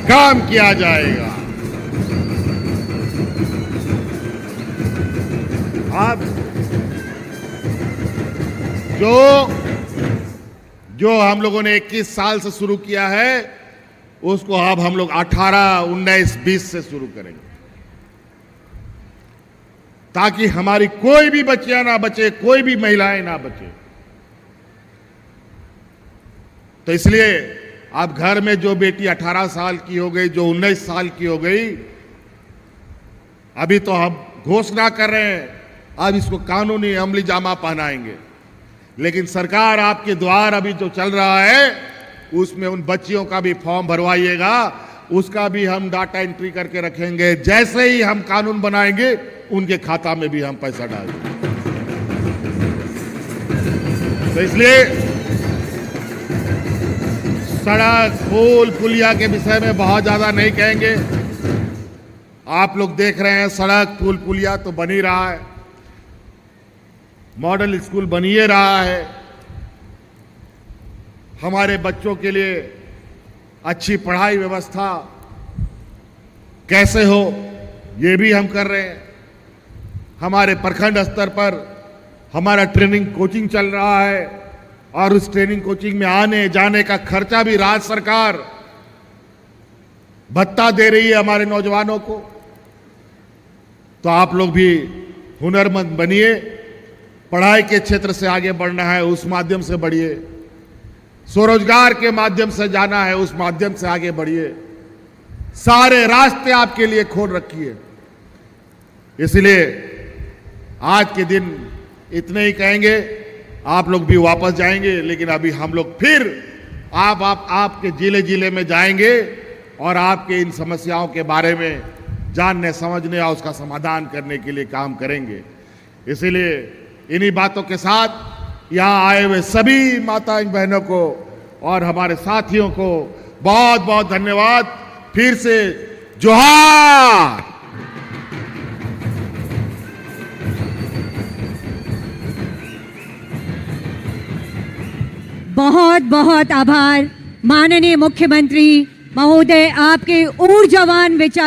काम किया जाएगा। अब जो हम लोगों ने 21 साल से शुरू किया है उसको अब हम लोग 18, 19, 20 से शुरू करेंगे, ताकि हमारी कोई भी बच्चियां ना बचे, कोई भी महिलाएं ना बचे। तो इसलिए अब घर में जो बेटी 18 साल की हो गई, जो 19 साल की हो गई, अभी तो हम घोषणा कर रहे हैं, अब इसको कानूनी अमली जामा पहनाएंगे। लेकिन सरकार आपके द्वार अभी जो चल रहा है उसमें उन बच्चियों का भी फॉर्म भरवाइएगा, उसका भी हम डाटा एंट्री करके रखेंगे। जैसे ही हम कानून बनाएंगे उनके खाता में भी हम पैसा डाल देंगे। तो इसलिए सड़क, पुल, पुलिया के विषय में बहुत ज्यादा नहीं कहेंगे। आप लोग देख रहे हैं सड़क, पुल, पुलिया तो बन ही रहा है, मॉडल स्कूल बन ही रहा है। हमारे बच्चों के लिए अच्छी पढ़ाई व्यवस्था कैसे हो ये भी हम कर रहे हैं। हमारे प्रखंड स्तर पर हमारा ट्रेनिंग कोचिंग चल रहा है और उस ट्रेनिंग कोचिंग में आने जाने का खर्चा भी राज्य सरकार भत्ता दे रही है हमारे नौजवानों को। तो आप लोग भी हुनरमंद बनिए, पढ़ाई के क्षेत्र से आगे बढ़ना है उस माध्यम से बढ़िए, स्वरोजगार के माध्यम से जाना है उस माध्यम से आगे बढ़िए। सारे रास्ते आपके लिए खोल रखिए। इसलिए आज के दिन इतने ही कहेंगे, आप लोग भी वापस जाएंगे, लेकिन अभी हम लोग फिर आपके जिले जिले में जाएंगे और आपके इन समस्याओं के बारे में जानने समझने और उसका समाधान करने के लिए काम करेंगे। इसीलिए इन्हीं बातों के साथ यहाँ आए हुए सभी माता बहनों को और हमारे साथियों को बहुत बहुत धन्यवाद। फिर से जोहार। बहुत बहुत आभार माननीय मुख्यमंत्री महोदय, आपके ऊर्जावान विचार